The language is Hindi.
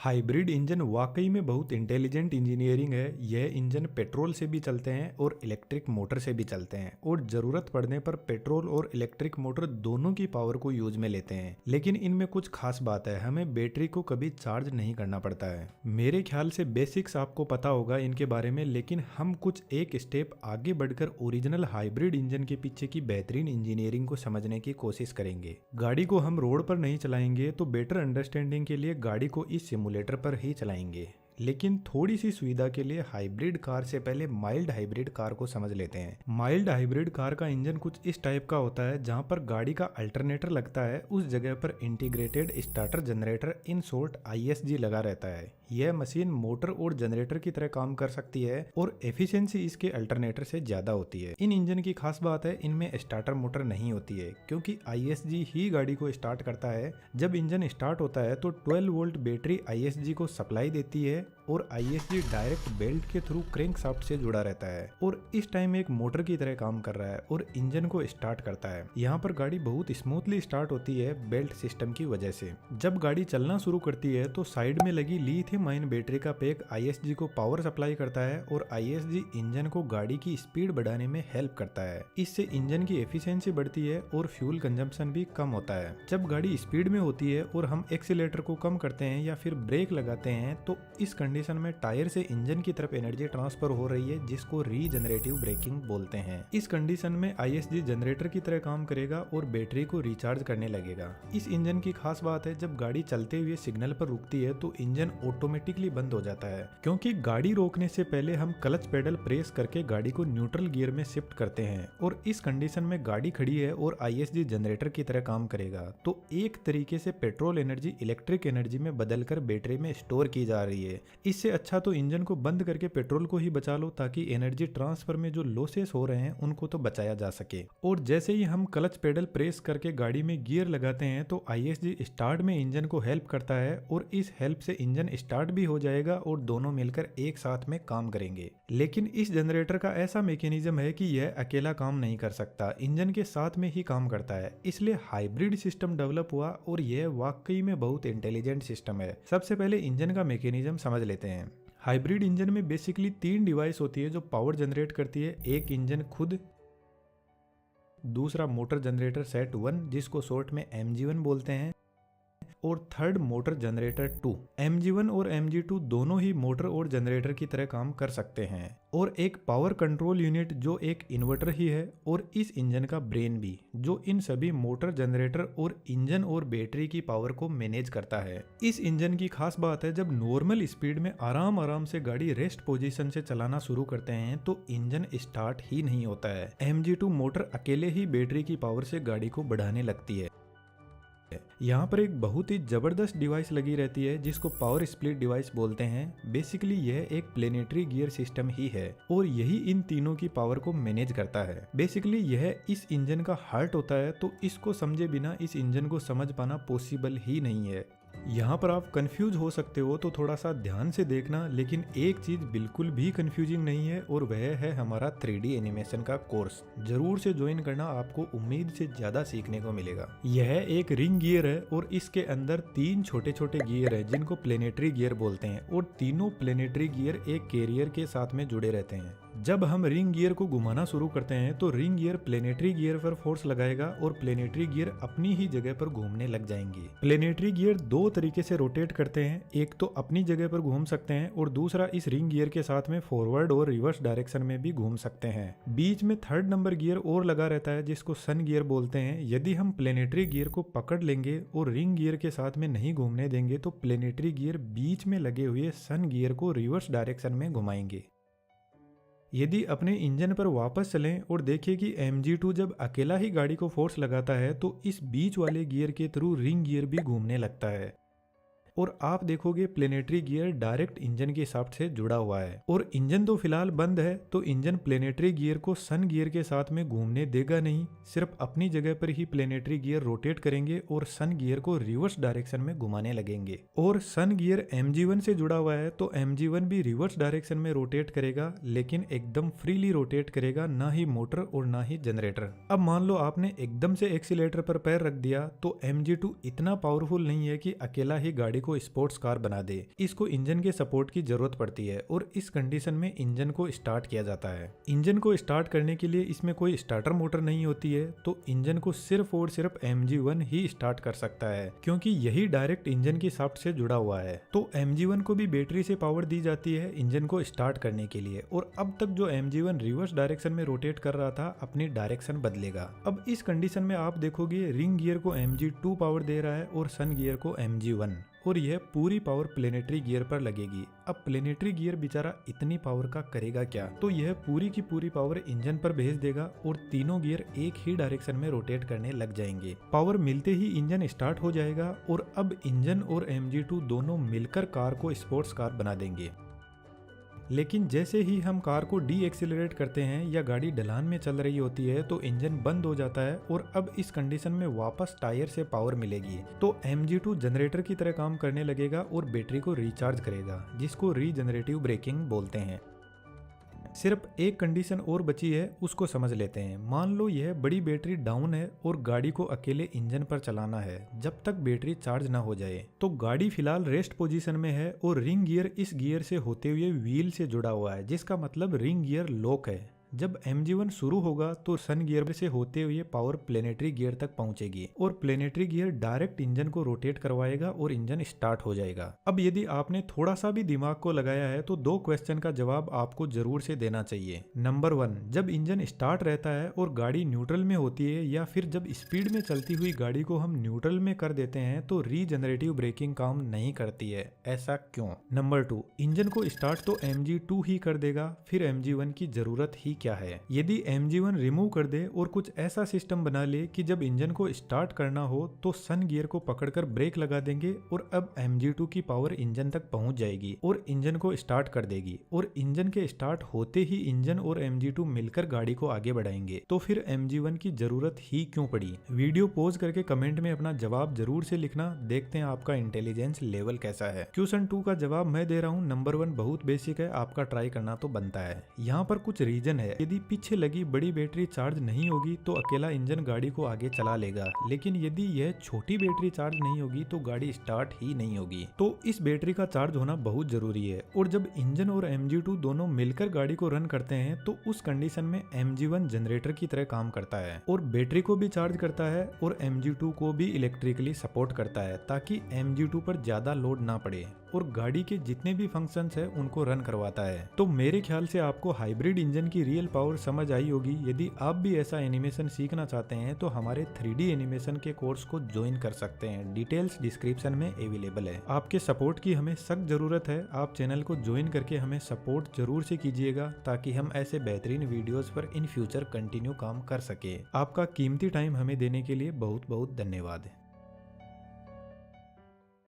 हाइब्रिड इंजन वाकई में बहुत इंटेलिजेंट इंजीनियरिंग है। यह इंजन पेट्रोल से भी चलते हैं और इलेक्ट्रिक मोटर से भी चलते हैं और ज़रूरत पड़ने पर पेट्रोल और इलेक्ट्रिक मोटर दोनों की पावर को यूज में लेते हैं। लेकिन इनमें कुछ खास बात है, हमें बैटरी को कभी चार्ज नहीं करना पड़ता है। मेरे ख्याल से बेसिक्स आपको पता होगा इनके बारे में, लेकिन हम कुछ एक स्टेप आगे बढ़कर ओरिजिनल हाइब्रिड इंजन के पीछे की बेहतरीन इंजीनियरिंग को समझने की कोशिश करेंगे। गाड़ी को हम रोड पर नहीं चलाएंगे, तो बेटर अंडरस्टैंडिंग के लिए गाड़ी को इस सिमुलेटर पर ही चलाएंगे। लेकिन थोड़ी सी सुविधा के लिए हाइब्रिड कार से पहले माइल्ड हाइब्रिड कार को समझ लेते हैं। माइल्ड हाइब्रिड कार का इंजन कुछ इस टाइप का होता है, जहां पर गाड़ी का अल्टरनेटर लगता है उस जगह पर integrated starter generator in short ISG लगा रहता है। यह मशीन मोटर और जनरेटर की तरह काम कर सकती है और एफिशिएंसी इसके अल्टरनेटर से ज्यादा होती है। इन इंजन की खास बात है, इनमें स्टार्टर मोटर नहीं होती है, क्योंकि ISG ही गाड़ी को स्टार्ट करता है। जब इंजन स्टार्ट होता है तो 12 वोल्ट बैटरी ISG को सप्लाई देती है और ISG डायरेक्ट बेल्ट के थ्रू क्रैंक शाफ्ट से जुड़ा रहता है और इस टाइम एक मोटर की तरह काम कर रहा है और इंजन को स्टार्ट करता है। यहाँ पर गाड़ी बहुत स्मूथली स्टार्ट होती है बेल्ट सिस्टम की वजह से। जब गाड़ी चलना शुरू करती है तो साइड में लगी लिथियम आयन बैटरी का पैक ISG को पावर सप्लाई करता है और ISG इंजन को गाड़ी की स्पीड बढ़ाने में हेल्प करता है। इससे इंजन की एफिशिएंसी बढ़ती है और फ्यूल कंजम्पशन भी कम होता है। जब गाड़ी स्पीड में होती है और हम एक्सीलेटर को कम करते हैं या फिर ब्रेक लगाते हैं, तो इस कंडीशन में टायर से इंजन की तरफ एनर्जी ट्रांसफर हो रही है, जिसको रीजनरेटिव ब्रेकिंग बोलते हैं। इस कंडीशन में ISG जनरेटर की तरह काम करेगा और बैटरी को रिचार्ज करने लगेगा। इस इंजन की खास बात है, जब गाड़ी चलते हुए सिग्नल पर रुकती है तो इंजन ऑटोमेटिकली बंद हो जाता है, क्योंकि गाड़ी रोकने से पहले हम क्लच पेडल प्रेस करके गाड़ी को न्यूट्रल गियर में शिफ्ट करते हैं और इस कंडीशन में गाड़ी खड़ी है और ISG जनरेटर की तरह काम करेगा। तो एक तरीके से पेट्रोल एनर्जी इलेक्ट्रिक एनर्जी में बदलकर बैटरी में स्टोर की जा रही है। इससे अच्छा तो इंजन को बंद करके पेट्रोल को ही बचा लो, ताकि एनर्जी ट्रांसफर में जो लॉसेस हो रहे हैं उनको तो बचाया जा सके। और जैसे ही हम क्लच पेडल प्रेस करके गाड़ी में गियर लगाते हैं तो ISG स्टार्ट में इंजन को हेल्प करता है और इस हेल्प से इंजन स्टार्ट भी हो जाएगा और दोनों मिलकर एक साथ में काम करेंगे। लेकिन इस जनरेटर का ऐसा मैकेनिज्म है कि यह अकेला काम नहीं कर सकता, इंजन के साथ में ही काम करता है। इसलिए हाइब्रिड सिस्टम डेवलप हुआ और यह वाकई में बहुत इंटेलिजेंट सिस्टम है। सबसे पहले इंजन का मैकेनिज्म समझ लेते हैं। हाइब्रिड इंजन में बेसिकली 3 डिवाइस होती है जो पावर जनरेट करती है। एक इंजन खुद, दूसरा मोटर जनरेटर सेट 1 जिसको शॉर्ट में MG1 बोलते हैं, और थर्ड मोटर जनरेटर 2। MG1 और MG2 दोनों ही मोटर और जनरेटर की तरह काम कर सकते हैं। और एक पावर कंट्रोल यूनिट जो एक इन्वर्टर ही है और इस इंजन का ब्रेन भी, जो इन सभी मोटर जनरेटर और इंजन और बैटरी की पावर को मैनेज करता है। इस इंजन की खास बात है, जब नॉर्मल स्पीड में आराम से गाड़ी रेस्ट पोजीशन से चलाना शुरू करते हैं तो इंजन स्टार्ट ही नहीं होता है। MG2 मोटर अकेले ही बैटरी की पावर से गाड़ी को बढ़ाने लगती है। यहाँ पर एक बहुत ही जबरदस्त डिवाइस लगी रहती है जिसको पावर स्प्लिट डिवाइस बोलते हैं। बेसिकली यह एक प्लेनेटरी गियर सिस्टम ही है और यही इन तीनों की पावर को मैनेज करता है। बेसिकली यह इस इंजन का हार्ट होता है, तो इसको समझे बिना इस इंजन को समझ पाना पॉसिबल ही नहीं है। यहाँ पर आप कंफ्यूज हो सकते हो, तो थोड़ा सा ध्यान से देखना। लेकिन एक चीज बिल्कुल भी कंफ्यूजिंग नहीं है और वह है हमारा 3D एनिमेशन का कोर्स। जरूर से ज्वाइन करना, आपको उम्मीद से ज्यादा सीखने को मिलेगा। यह एक रिंग गियर है और इसके अंदर 3 छोटे छोटे गियर है जिनको प्लेनेटरी गियर बोलते हैं और तीनों प्लेनेटरी गियर एक कैरियर के साथ में जुड़े रहते हैं। जब हम रिंग गियर को घुमाना शुरू करते हैं तो रिंग गियर प्लेनेटरी गियर पर फोर्स लगाएगा और प्लेनेटरी गियर अपनी ही जगह पर घूमने लग जाएंगे। प्लेनेटरी गियर 2 तरीके से रोटेट करते हैं, एक तो अपनी जगह पर घूम सकते हैं और दूसरा इस रिंग गियर के साथ में फॉरवर्ड और रिवर्स डायरेक्शन में भी घूम सकते हैं। बीच में थर्ड नंबर गियर और लगा रहता है जिसको सन गियर बोलते हैं। यदि हम प्लेनेटरी गियर को पकड़ लेंगे और रिंग गियर के साथ में नहीं घूमने देंगे तो प्लेनेटरी गियर बीच में लगे हुए सन गियर को रिवर्स डायरेक्शन में घुमाएंगे। यदि अपने इंजन पर वापस चलें और देखें कि MG2 जब अकेला ही गाड़ी को फोर्स लगाता है तो इस बीच वाले गियर के थ्रू रिंग गियर भी घूमने लगता है और आप देखोगे प्लेनेटरी गियर डायरेक्ट इंजन के शाफ्ट से जुड़ा हुआ है। और इंजन तो फिलहाल बंद है, तो इंजन प्लेनेटरी गियर को सन गियर के साथ में घूमने देगा नहीं, सिर्फ अपनी जगह पर ही प्लेनेटरी गियर रोटेट करेंगे और सन गियर को रिवर्स डायरेक्शन में घुमाने लगेंगे। और सन गियर MG1 से जुड़ा हुआ है, तो MG1 भी रिवर्स डायरेक्शन में रोटेट करेगा, लेकिन एकदम फ्रीली रोटेट करेगा, ना ही मोटर और ना ही जनरेटर। अब मान लो आपने एकदम से एक्सीलेटर पर पैर रख दिया, तो MG2 इतना पावरफुल नहीं है कि अकेला ही गाड़ी को स्पोर्ट्स कार बना दे। इसको इंजन के सपोर्ट की जरूरत पड़ती है और इस कंडीशन में इंजन को स्टार्ट किया जाता है। इंजन को स्टार्ट करने के लिए इसमें कोई स्टार्टर मोटर नहीं होती है, तो इंजन को सिर्फ और सिर्फ MG1 ही स्टार्ट कर सकता है, क्योंकि यही डायरेक्ट इंजन की शाफ्ट से जुड़ा हुआ है। तो MG1 को भी बैटरी से पावर दी जाती है इंजन को स्टार्ट करने के लिए। और अब तक जो MG1 रिवर्स डायरेक्शन में रोटेट कर रहा था, अपनी डायरेक्शन बदलेगा। अब इस कंडीशन में आप देखोगे रिंग गियर को MG2 पावर दे रहा है और सन गियर को MG1, और यह पूरी पावर प्लेनेटरी गियर पर लगेगी। अब प्लेनेटरी गियर बेचारा इतनी पावर का करेगा क्या, तो यह पूरी की पूरी पावर इंजन पर भेज देगा और तीनों गियर एक ही डायरेक्शन में रोटेट करने लग जाएंगे। पावर मिलते ही इंजन स्टार्ट हो जाएगा और अब इंजन और MG2 दोनों मिलकर कार को स्पोर्ट्स कार बना देंगे। लेकिन जैसे ही हम कार को डी एक्सीलरेट करते हैं या गाड़ी ढलान में चल रही होती है तो इंजन बंद हो जाता है और अब इस कंडीशन में वापस टायर से पावर मिलेगी, तो MG2 जनरेटर की तरह काम करने लगेगा और बैटरी को रिचार्ज करेगा, जिसको रीजनरेटिव ब्रेकिंग बोलते हैं। सिर्फ एक कंडीशन और बची है, उसको समझ लेते हैं। मान लो यह बड़ी बैटरी डाउन है और गाड़ी को अकेले इंजन पर चलाना है जब तक बैटरी चार्ज ना हो जाए। तो गाड़ी फिलहाल रेस्ट पोजीशन में है और रिंग गियर इस गियर से होते हुए व्हील से जुड़ा हुआ है, जिसका मतलब रिंग गियर लॉक है। जब MG1 शुरू होगा तो सन गियर से होते हुए पावर प्लेनेटरी गियर तक पहुंचेगी और प्लेनेटरी गियर डायरेक्ट इंजन को रोटेट करवाएगा और इंजन स्टार्ट हो जाएगा। अब यदि आपने थोड़ा सा भी दिमाग को लगाया है तो दो क्वेश्चन का जवाब आपको जरूर से देना चाहिए। नंबर 1, जब इंजन स्टार्ट रहता है और गाड़ी न्यूट्रल में होती है या फिर जब स्पीड में चलती हुई गाड़ी को हम न्यूट्रल में कर देते हैं तो रीजनरेटिव ब्रेकिंग काम नहीं करती है, ऐसा क्यों? नंबर 2, इंजन को स्टार्ट तो MG2 ही कर देगा, फिर MG1 की जरूरत ही क्या है? यदि MG1 रिमूव कर दे और कुछ ऐसा सिस्टम बना ले कि जब इंजन को स्टार्ट करना हो तो सन गियर को पकड़कर ब्रेक लगा देंगे और अब MG2 की पावर इंजन तक पहुंच जाएगी और इंजन को स्टार्ट कर देगी, और इंजन के स्टार्ट होते ही इंजन और MG2 मिलकर गाड़ी को आगे बढ़ाएंगे, तो फिर MG1 की जरूरत ही क्यों पड़ी? वीडियो पॉज करके कमेंट में अपना जवाब जरूर से लिखना, देखते हैं आपका इंटेलिजेंस लेवल कैसा है। क्वेश्चन 2 का जवाब मैं दे रहा हूँ। नंबर 1 बहुत बेसिक है, आपका ट्राई करना तो बनता है। यहाँ पर कुछ रीजन है। यदि पीछे लगी बड़ी बैटरी चार्ज नहीं होगी तो अकेला इंजन गाड़ी को आगे चला लेगा, लेकिन यदि यह छोटी बैटरी चार्ज नहीं होगी तो गाड़ी स्टार्ट ही नहीं होगी। तो इस बैटरी का चार्ज होना बहुत जरूरी है, और जब इंजन और MG2 दोनों मिलकर गाड़ी को रन करते हैं तो उस कंडीशन में MG1 जनरेटर की तरह काम करता है और बैटरी को भी चार्ज करता है और MG2 को भी इलेक्ट्रिकली सपोर्ट करता है, ताकि MG2 पर ज्यादा लोड ना पड़े और गाड़ी के जितने भी फंक्शंस है उनको रन करवाता है। तो मेरे ख्याल से आपको हाइब्रिड इंजन की रियल पावर समझ आई होगी। यदि आप भी ऐसा एनिमेशन सीखना चाहते हैं तो हमारे 3D एनिमेशन के कोर्स को ज्वाइन कर सकते हैं, डिटेल्स डिस्क्रिप्शन में अवेलेबल है। आपके सपोर्ट की हमें सख्त जरूरत है, आप चैनल को ज्वाइन करके हमें सपोर्ट जरूर से कीजिएगा ताकि हम ऐसे बेहतरीन वीडियोस पर इन फ्यूचर कंटिन्यू काम कर सके। आपका कीमती टाइम हमें देने के लिए बहुत बहुत धन्यवाद।